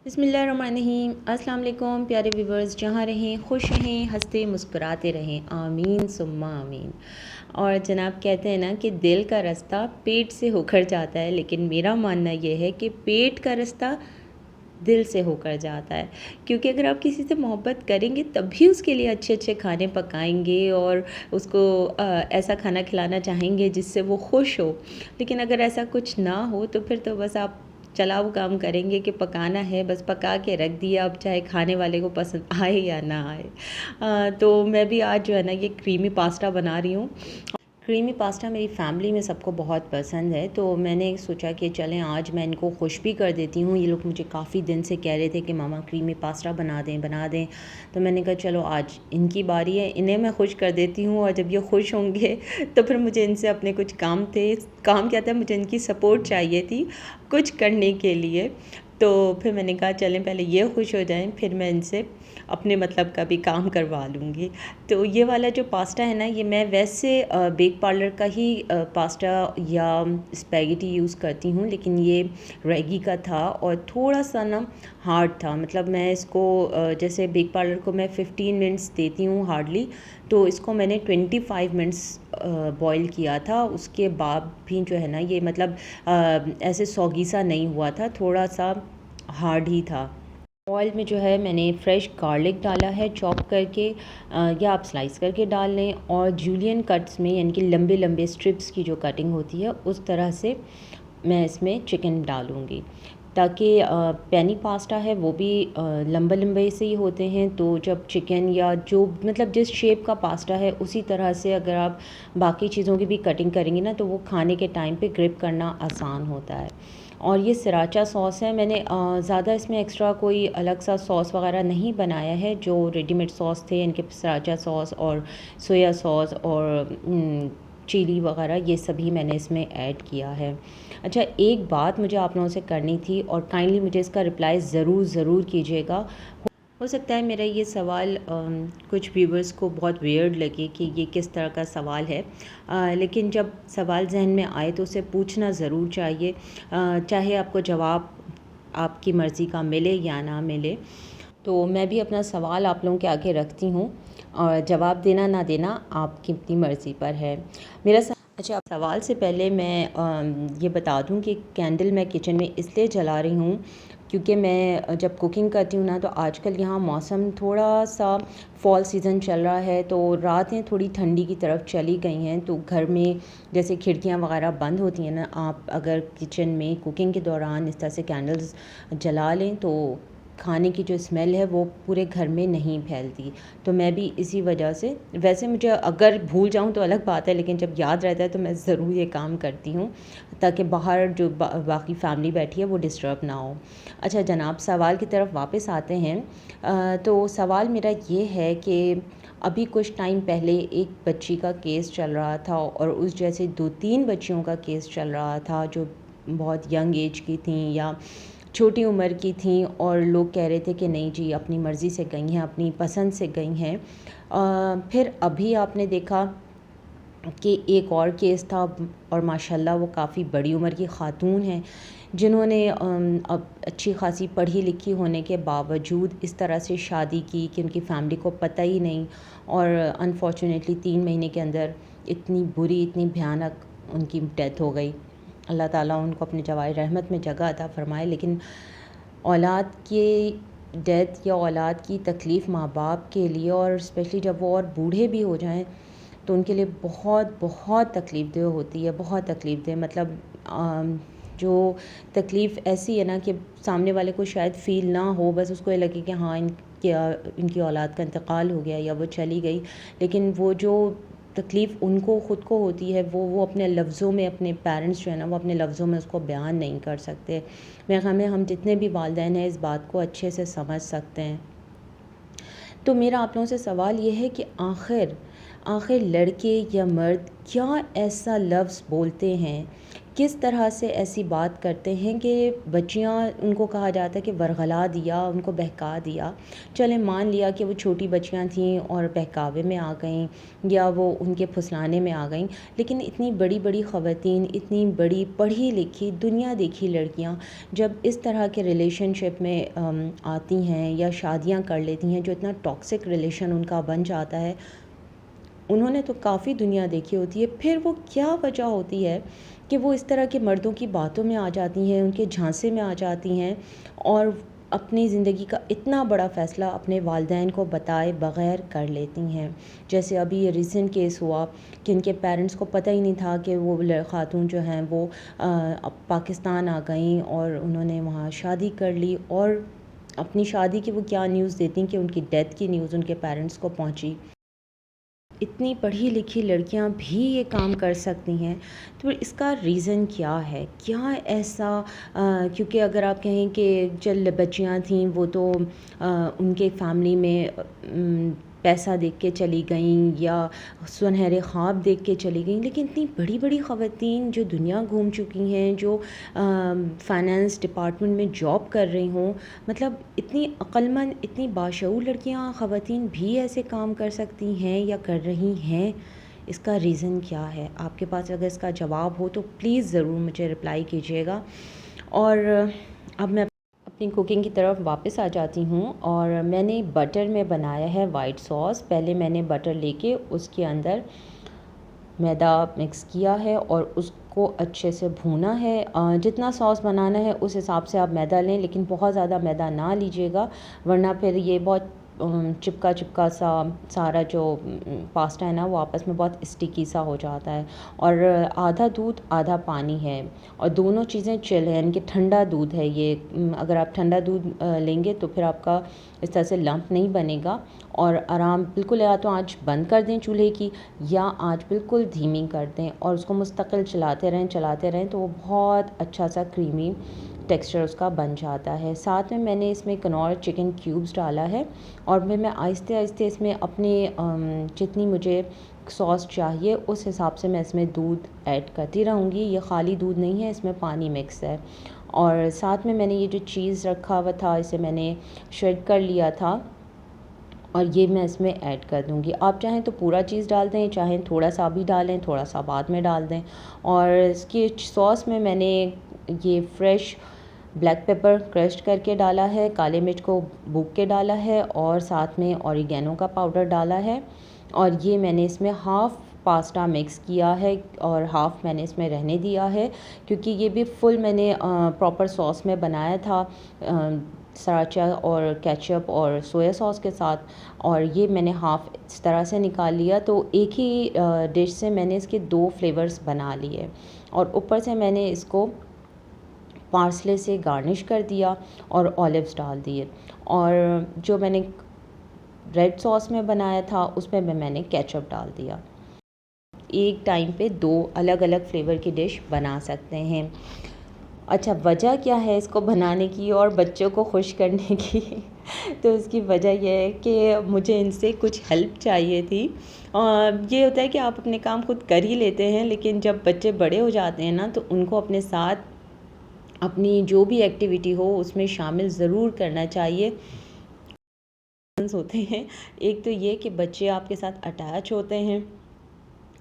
बिस्मिल्लाहिर्रहमानिर्रहीम। अस्सलाम वालेकुम प्यारे व्यूवर्स, जहाँ रहें खुश रहें, हंसते मुस्कुराते रहें, आमीन सुम्मा आमीन। और जनाब कहते हैं ना कि दिल का रास्ता पेट से होकर जाता है, लेकिन मेरा मानना यह है कि पेट का रास्ता दिल से होकर जाता है। क्योंकि अगर आप किसी से मोहब्बत करेंगे तभी उसके लिए अच्छे अच्छे खाने पकाएंगे और उसको ऐसा खाना खिलाना चाहेंगे जिससे वो खुश हो। लेकिन अगर ऐसा कुछ ना हो तो फिर तो बस आप चलाऊ काम करेंगे कि पकाना है, बस पका के रख दिया, अब चाहे खाने वाले को पसंद आए या ना आए। तो मैं भी आज जो है ना ये क्रीमी पास्ता बना रही हूँ। क्रीमी पास्ता मेरी फैमिली में सबको बहुत पसंद है, तो मैंने सोचा कि चलें आज मैं इनको खुश भी कर देती हूँ। ये लोग मुझे काफ़ी दिन से कह रहे थे कि मामा क्रीमी पास्ता बना दें बना दें, तो मैंने कहा चलो आज इनकी बारी है, इन्हें मैं खुश कर देती हूँ। और जब ये खुश होंगे तो फिर मुझे इनसे अपने कुछ काम थे, काम क्या था, मुझे इनकी सपोर्ट चाहिए थी कुछ करने के लिए। तो फिर मैंने कहा चलें पहले ये खुश हो जाएं, फिर मैं इनसे अपने मतलब का भी काम करवा लूँगी। तो ये वाला जो पास्ता है ना, ये मैं वैसे बेक पार्लर का ही पास्ता या स्पैगेटी यूज़ करती हूँ, लेकिन ये रैगी का था और थोड़ा सा ना हार्ड था। मतलब मैं इसको जैसे बेक पार्लर को मैं 15 मिनट्स देती हूँ हार्डली, तो इसको मैंने 25 मिनट्स बॉईल किया था। उसके बाद भी जो है ना ये मतलब ऐसे सौगी सा नहीं हुआ था, थोड़ा सा हार्ड ही था। ऑयल में जो है मैंने फ्रेश गार्लिक डाला है चॉप करके, या आप स्लाइस करके डाल लें। और जूलियन कट्स में यानी कि लंबे लंबे स्ट्रिप्स की जो कटिंग होती है उस तरह से मैं इसमें चिकन डालूँगी, ताकि पेनी पास्ता है वो भी लंबे लंबे से ही होते हैं। तो जब चिकन या जो मतलब जिस शेप का पास्ता है उसी तरह से अगर आप बाकी चीज़ों की भी कटिंग करेंगे ना, तो वो खाने के टाइम पे ग्रिप करना आसान होता है। और ये सराचा सॉस है, मैंने ज़्यादा इसमें एक्स्ट्रा कोई अलग सा सॉस वगैरह नहीं बनाया है। जो रेडीमेड सॉस थे इनके, सराचा सॉस और सोया सॉस और चिली वगैरह, ये सभी मैंने इसमें ऐड किया है। अच्छा, एक बात मुझे आप लोगों से करनी थी और काइंडली मुझे इसका रिप्लाई ज़रूर कीजिएगा। हो सकता है मेरा ये सवाल कुछ व्यूवर्स को बहुत वियर्ड लगे कि ये किस तरह का सवाल है, लेकिन जब सवाल जहन में आए तो उसे पूछना ज़रूर चाहिए, चाहे आपको जवाब आपकी मर्ज़ी का मिले या ना मिले। तो मैं भी अपना सवाल आप लोगों के आगे रखती हूँ और जवाब देना ना देना आपकी अपनी मर्ज़ी पर है। अच्छा, सवाल से पहले मैं ये बता दूं कि कैंडल मैं किचन में इसलिए जला रही हूँ क्योंकि मैं जब कुकिंग करती हूँ ना, तो आजकल यहाँ मौसम थोड़ा सा फॉल सीज़न चल रहा है, तो रातें थोड़ी ठंडी की तरफ चली गई हैं। तो घर में जैसे खिड़कियाँ वगैरह बंद होती हैं ना, आप अगर किचन में कुकिंग के दौरान इस तरह से कैंडल्स जला लें तो खाने की जो स्मेल है वो पूरे घर में नहीं फैलती। तो मैं भी इसी वजह से, वैसे मुझे अगर भूल जाऊँ तो अलग बात है, लेकिन जब याद रहता है तो मैं ज़रूर ये काम करती हूँ, ताकि बाहर जो बाकी फैमिली बैठी है वो डिस्टर्ब ना हो। अच्छा जनाब, सवाल की तरफ वापस आते हैं। तो सवाल मेरा ये है कि अभी कुछ टाइम पहले एक बच्ची का केस चल रहा था और उस जैसे 2-3 बच्चियों का केस चल रहा था जो बहुत यंग एज की थी या छोटी उम्र की थी, और लोग कह रहे थे कि नहीं जी अपनी मर्ज़ी से गई हैं, अपनी पसंद से गई हैं। फिर अभी आपने देखा कि एक और केस था और माशाल्लाह वो काफ़ी बड़ी उम्र की ख़ातून हैं जिन्होंने अब अच्छी खासी पढ़ी लिखी होने के बावजूद इस तरह से शादी की कि उनकी फ़ैमिली को पता ही नहीं, और अनफॉर्चुनेटली 3 महीने के अंदर इतनी बुरी, इतनी भयानक उनकी डेथ हो गई। अल्लाह ताला उनको अपने जवाई रहमत में जगह अता फ़रमाए। लेकिन औलाद के डेथ या औलाद की तकलीफ़ माँ बाप के लिए, और स्पेशली जब वो और बूढ़े भी हो जाएं, तो उनके लिए बहुत बहुत तकलीफ़ देह होती है, बहुत तकलीफ़ देह। मतलब जो तकलीफ़ ऐसी है ना कि सामने वाले को शायद फ़ील ना हो, बस उसको ये लगे कि हाँ इनकी औलाद का इंतकाल हो गया या वो चली गई, लेकिन वो जो तकलीफ़ उनको ख़ुद को होती है वो अपने लफ्ज़ों में, अपने पेरेंट्स जो है ना वो अपने लफ्ज़ों में उसको बयान नहीं कर सकते। मेरे ख़्याल में हम जितने भी वालिदैन हैं इस बात को अच्छे से समझ सकते हैं। तो मेरा आप लोगों से सवाल ये है कि आखिर लड़के या मर्द क्या ऐसा लफ्ज़ बोलते हैं किस तरह से ऐसी बात करते हैं कि बच्चियाँ, उनको कहा जाता है कि वरगला दिया, उनको बहका दिया। चलें मान लिया कि वो छोटी बच्चियाँ थीं और बहकावे में आ गईं या वो उनके फुसलाने में आ गईं, लेकिन इतनी बड़ी बड़ी ख़वातीन, इतनी बड़ी पढ़ी लिखी दुनिया देखी लड़कियाँ जब इस तरह के रिलेशनशिप में आती हैं या शादियाँ कर लेती हैं जो इतना टॉक्सिक रिलेशन उनका बन जाता है, उन्होंने तो काफ़ी दुनिया देखी होती है, फिर वो क्या वजह होती है कि वो इस तरह के मर्दों की बातों में आ जाती हैं, उनके झांसे में आ जाती हैं और अपनी ज़िंदगी का इतना बड़ा फ़ैसला अपने वालिदैन को बताए बग़ैर कर लेती हैं। जैसे अभी ये रिसेंट केस हुआ कि इनके पेरेंट्स को पता ही नहीं था कि वो ख़ातून जो हैं वो अब पाकिस्तान आ गईं और उन्होंने वहाँ शादी कर ली, और अपनी शादी की वो क्या न्यूज़ देती कि उनकी डेथ की न्यूज़ उनके पेरेंट्स को पहुँची। इतनी पढ़ी लिखी लड़कियां भी ये काम कर सकती हैं, तो इसका रीज़न क्या है? क्या ऐसा क्योंकि अगर आप कहें कि चल बच्चियां थीं वो तो उनके फैमिली में पैसा देख के चली गईं या सुनहरे ख्वाब देख के चली गईं, लेकिन इतनी बड़ी बड़ी ख़वातीन जो दुनिया घूम चुकी हैं, जो फाइनेंस डिपार्टमेंट में जॉब कर रही हों, मतलब इतनी अक्लमंद, इतनी बाशऊर लड़कियां, ख़वातीन भी ऐसे काम कर सकती हैं या कर रही हैं। इसका रीज़न क्या है? आपके पास अगर इसका जवाब हो तो प्लीज़ ज़रूर मुझे रिप्लाई कीजिएगा। और अब मैं अपनी कुकिंग की तरफ वापस आ जाती हूँ और मैंने बटर में बनाया है वाइट सॉस। पहले मैंने बटर लेके उसके अंदर मैदा मिक्स किया है और उसको अच्छे से भूना है। जितना सॉस बनाना है उस हिसाब से आप मैदा लें, लेकिन बहुत ज़्यादा मैदा ना लीजिएगा, वरना फिर ये बहुत चिपका चिपका सा सारा जो पास्ता है ना वो आपस में बहुत स्टिकी सा हो जाता है। और आधा दूध आधा पानी है और दोनों चीज़ें चिल है, यानी कि ठंडा दूध है ये। अगर आप ठंडा दूध लेंगे तो फिर आपका इस तरह से लंप नहीं बनेगा। और आराम बिल्कुल, या तो आँच बंद कर दें चूल्हे की या आँच बिल्कुल धीमी कर दें और उसको मुस्तकिल चलाते रहें तो वो बहुत अच्छा सा क्रीमी टेक्सचर उसका बन जाता है। साथ में मैंने इसमें कनौर चिकन क्यूब्स डाला है और फिर मैं आहिस्ते आहिस्ते इसमें अपने जितनी मुझे सॉस चाहिए उस हिसाब से मैं इसमें दूध ऐड करती रहूँगी। ये खाली दूध नहीं है, इसमें पानी मिक्स है। और साथ में मैंने ये जो चीज़ रखा हुआ था इसे मैंने श्रेड कर लिया था और ये मैं इसमें ऐड कर दूँगी। आप चाहें तो पूरा चीज़ डाल दें, चाहें थोड़ा सा भी डालें, थोड़ा सा बाद में डाल दें। और इसकी सॉस में मैंने ये फ्रेश ब्लैक पेपर क्रश्ड करके डाला है, काले मिर्च को भून के डाला है और साथ में ऑरिगेनो का पाउडर डाला है। और ये मैंने इसमें हाफ़ पास्ता मिक्स किया है और हाफ़ मैंने इसमें रहने दिया है, क्योंकि ये भी फुल मैंने प्रॉपर सॉस में बनाया था सराचा और केचप और सोया सॉस के साथ। और ये मैंने हाफ़ इस तरह से निकाल लिया, तो एक ही डिश से मैंने इसके 2 फ्लेवर्स बना लिए और ऊपर से मैंने इसको पार्सले से गार्निश कर दिया और ऑलिव्स डाल दिए। और जो मैंने रेड सॉस में बनाया था उसमें मैंने केचप डाल दिया। एक टाइम पे 2 अलग अलग फ्लेवर की डिश बना सकते हैं। अच्छा, वजह क्या है इसको बनाने की और बच्चों को खुश करने की? तो इसकी वजह यह है कि मुझे इनसे कुछ हेल्प चाहिए थी। ये होता है कि आप अपने काम खुद कर ही लेते हैं, लेकिन जब बच्चे बड़े हो जाते हैं ना तो उनको अपने साथ अपनी जो भी एक्टिविटी हो उसमें शामिल ज़रूर करना चाहिए। होते हैं, एक तो ये कि बच्चे आपके साथ अटैच होते हैं,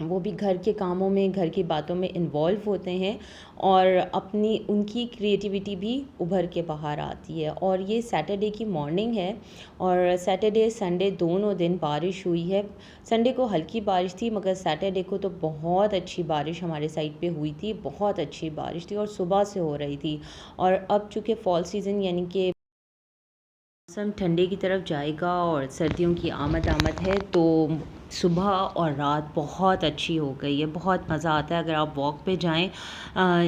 वो भी घर के कामों में, घर की बातों में इन्वॉल्व होते हैं और अपनी उनकी क्रिएटिविटी भी उभर के बाहर आती है। और ये सैटरडे की मॉर्निंग है और सैटरडे संडे दोनों दिन बारिश हुई है। संडे को हल्की बारिश थी, मगर सैटरडे को तो बहुत अच्छी बारिश हमारे साइड पे हुई थी, बहुत अच्छी बारिश थी और सुबह से हो रही थी। और अब चूँकि फ़ॉल सीज़न यानी कि मौसम ठंडे की तरफ जाएगा और सर्दियों की आमद है, तो सुबह और रात बहुत अच्छी हो गई है, बहुत मज़ा आता है अगर आप वॉक पे जाएं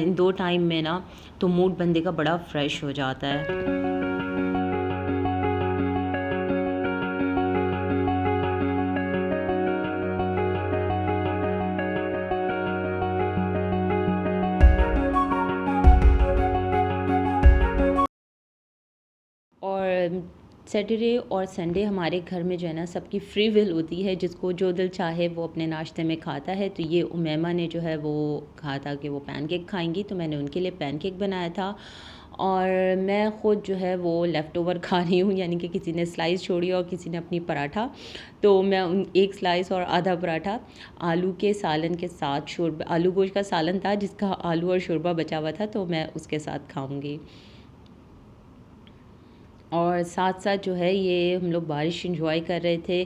इन 2 टाइम में ना, तो मूड बंदे का बड़ा फ्रेश हो जाता है। और सैटरडे और संडे हमारे घर में जो है ना सबकी फ्री विल होती है, जिसको जो दिल चाहे वो अपने नाश्ते में खाता है। तो ये उमैमा ने जो है वो कहा था कि वो पैनकेक खाएंगी, तो मैंने उनके लिए पैनकेक बनाया था। और मैं ख़ुद जो है वो लेफ़्ट ओवर खा रही हूँ, यानी कि किसी ने स्लाइस छोड़ी और किसी ने अपनी पराठा। तो मैं उन एक स्लाइस और आधा पराठा आलू के सालन के साथ, शोरबा आलू गोश्त का सालन था जिसका आलू और शोरबा बचा हुआ था, तो मैं उसके साथ खाऊँगी। और साथ साथ जो है ये हम लोग बारिश एंजॉय कर रहे थे।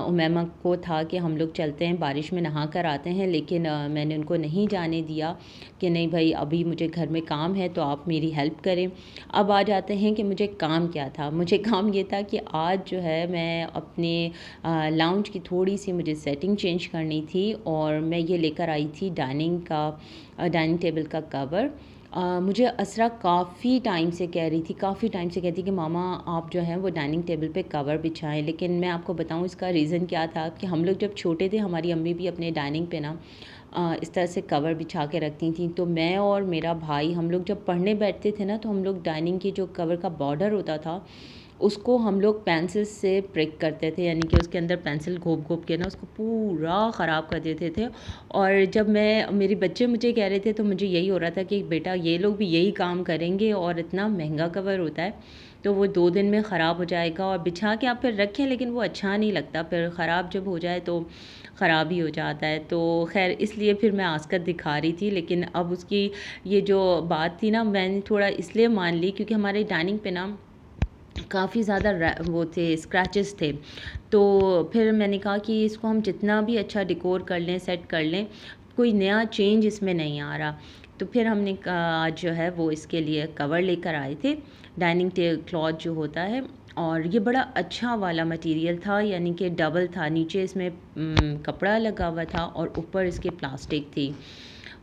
उमैमा को था कि हम लोग चलते हैं बारिश में नहा कर आते हैं, लेकिन मैंने उनको नहीं जाने दिया कि नहीं भाई अभी मुझे घर में काम है तो आप मेरी हेल्प करें। अब आ जाते हैं कि मुझे काम क्या था। मुझे काम ये था कि आज जो है मैं अपने लाउंज की थोड़ी सी मुझे सेटिंग चेंज करनी थी, और मैं ये लेकर आई थी डाइनिंग टेबल का कवर। मुझे असरा काफ़ी टाइम से कह रही थी, काफ़ी टाइम से कहती कि मामा आप जो हैं वो डाइनिंग टेबल पे कवर बिछाएं। लेकिन मैं आपको बताऊं इसका रीज़न क्या था कि हम लोग जब छोटे थे हमारी अम्मी भी अपने डाइनिंग पे ना इस तरह से कवर बिछा के रखती थी। तो मैं और मेरा भाई हम लोग जब पढ़ने बैठते थे ना, तो हम लोग डाइनिंग के जो कवर का बॉर्डर होता था उसको हम लोग पेंसिल से प्रिक करते थे, यानी कि उसके अंदर पेंसिल घोप घोप के ना उसको पूरा ख़राब कर देते थे। और जब मेरे बच्चे मुझे कह रहे थे तो मुझे यही हो रहा था कि बेटा ये लोग भी यही काम करेंगे, और इतना महंगा कवर होता है तो वो 2 दिन में ख़राब हो जाएगा, और बिछा के आप फिर रखें लेकिन वो अच्छा नहीं लगता, फिर ख़राब जब हो जाए तो ख़राब ही हो जाता है। तो खैर इसलिए फिर मैं आंच कर दिखा रही थी, लेकिन अब उसकी ये जो बात थी ना मैंने थोड़ा इसलिए मान ली क्योंकि हमारे डाइनिंग पे ना काफ़ी ज़्यादा वो थे, स्क्रैचेस थे। तो फिर मैंने कहा कि इसको हम जितना भी अच्छा डेकोर कर लें, सेट कर लें, कोई नया चेंज इसमें नहीं आ रहा। तो फिर हमने आज जो है वो इसके लिए कवर लेकर आए थे, डाइनिंग क्लॉथ जो होता है। और ये बड़ा अच्छा वाला मटेरियल था, यानी कि डबल था, नीचे इसमें कपड़ा लगा हुआ था और ऊपर इसके प्लास्टिक थी।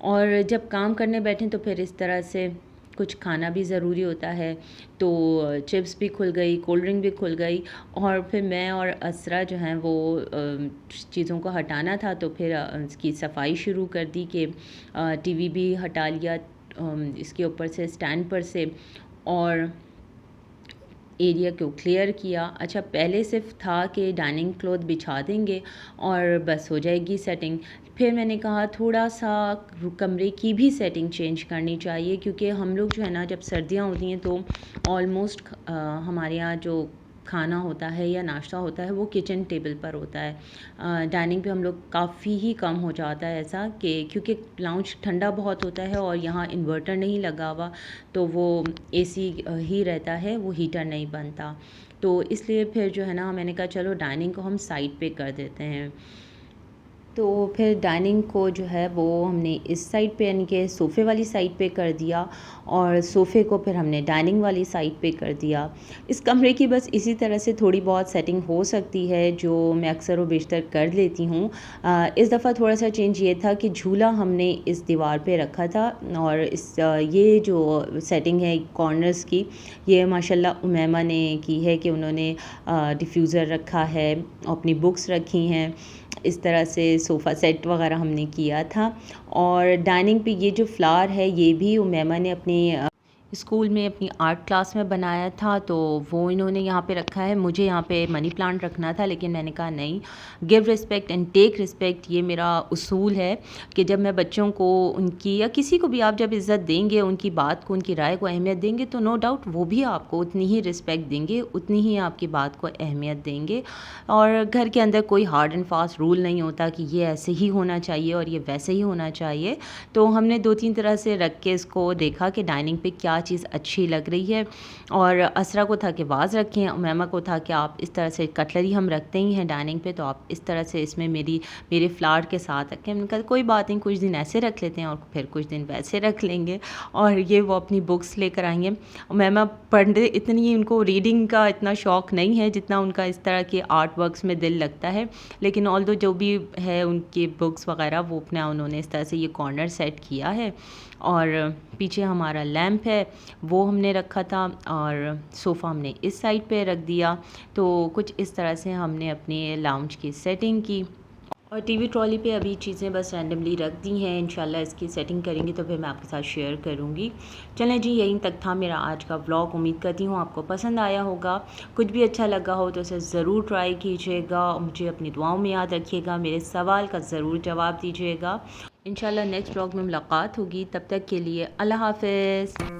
और जब काम करने बैठे तो फिर इस तरह से कुछ खाना भी ज़रूरी होता है, तो चिप्स भी खुल गई, कोल्ड ड्रिंक भी खुल गई। और फिर मैं और असरा जो हैं वो चीज़ों को हटाना था, तो फिर इसकी सफाई शुरू कर दी कि टीवी भी हटा लिया इसके ऊपर से, स्टैंड पर से, और एरिया को क्लियर किया। अच्छा पहले सिर्फ था कि डाइनिंग क्लॉथ बिछा देंगे और बस हो जाएगी सेटिंग। फिर मैंने कहा थोड़ा सा कमरे की भी सेटिंग चेंज करनी चाहिए, क्योंकि हम लोग जो है ना जब सर्दियाँ होती हैं तो ऑलमोस्ट हमारे यहाँ जो खाना होता है या नाश्ता होता है वो किचन टेबल पर होता है। डाइनिंग पे हम लोग काफ़ी ही कम हो जाता है ऐसा, कि क्योंकि लाउंज ठंडा बहुत होता है और यहाँ इन्वर्टर नहीं लगा हुआ, तो वो एसी ही रहता है, वो हीटर नहीं बनता। तो इसलिए फिर जो है ना मैंने कहा चलो डाइनिंग को हम साइड पे कर देते हैं। तो फिर डाइनिंग को जो है वो हमने इस साइड पे यानी कि सोफ़े वाली साइड पे कर दिया, और सोफ़े को फिर हमने डाइनिंग वाली साइड पे कर दिया। इस कमरे की बस इसी तरह से थोड़ी बहुत सेटिंग हो सकती है, जो मैं अक्सर व बेशतर कर लेती हूँ। इस दफ़ा थोड़ा सा चेंज ये था कि झूला हमने इस दीवार पे रखा था, और ये जो सेटिंग है कॉर्नर्स की, ये माशाल्लाह उमैमा ने की है कि उन्होंने डिफ्यूज़र रखा है, अपनी बुक्स रखी हैं, इस तरह से सोफ़ा सेट वगैरह हमने किया था। और डाइनिंग पे ये जो फ्लावर है ये भी उमैमा ने अपनी स्कूल में अपनी आर्ट क्लास में बनाया था, तो वो इन्होंने यहाँ पे रखा है। मुझे यहाँ पे मनी प्लांट रखना था, लेकिन मैंने कहा नहीं, give respect and take respect, ये मेरा उसूल है कि जब मैं बच्चों को उनकी या किसी को भी आप जब इज़्ज़त देंगे, उनकी बात को, उनकी राय को अहमियत देंगे, तो नो डाउट वो भी आपको उतनी ही रिस्पेक्ट देंगे, उतनी ही आपकी बात को अहमियत देंगे। और घर के अंदर कोई हार्ड एंड फास्ट रूल नहीं होता कि ये ऐसे ही होना चाहिए और ये वैसे ही होना चाहिए। तो हमने 2-3 तरह से रख के इसको देखा कि डाइनिंग पे क्या चीज़ अच्छी लग रही है। और असरा को था कि वाज़ रखें, उमैमा को था कि आप इस तरह से, कटलरी हम रखते ही हैं डाइनिंग पे, तो आप इस तरह से इसमें मेरे फ्लावर के साथ रखें। मैंने कहा कोई बात नहीं, कुछ दिन ऐसे रख लेते हैं और फिर कुछ दिन वैसे रख लेंगे। और ये वो अपनी बुक्स लेकर आएंगे। उमैमा पढ़ने इतनी, उनको रीडिंग का इतना शौक़ नहीं है जितना उनका इस तरह के आर्ट वर्क्स में दिल लगता है, लेकिन ऑल्दो जो भी है उनकी बुक्स वगैरह वो अपना उन्होंने इस तरह से ये कॉर्नर सेट किया है। और पीछे हमारा लैंप है वो हमने रखा था, और सोफ़ा हमने इस साइड पे रख दिया। तो कुछ इस तरह से हमने अपने लाउंज की सेटिंग की। और टीवी ट्रॉली पे अभी चीज़ें बस रैंडमली रख दी हैं, इंशाल्लाह इसकी सेटिंग करेंगे तो फिर मैं आपके साथ शेयर करूँगी। चलें जी, यहीं तक था मेरा आज का व्लॉग। उम्मीद करती हूँ आपको पसंद आया होगा। कुछ भी अच्छा लगा हो तो उसे ज़रूर ट्राई कीजिएगा, मुझे अपनी दुआओं में याद रखिएगा, मेरे सवाल का ज़रूर जवाब दीजिएगा। इंशाल्लाह नेक्स्ट व्लॉग में मुलाकात होगी, तब तक के लिए अल्लाह हाफ़िज़।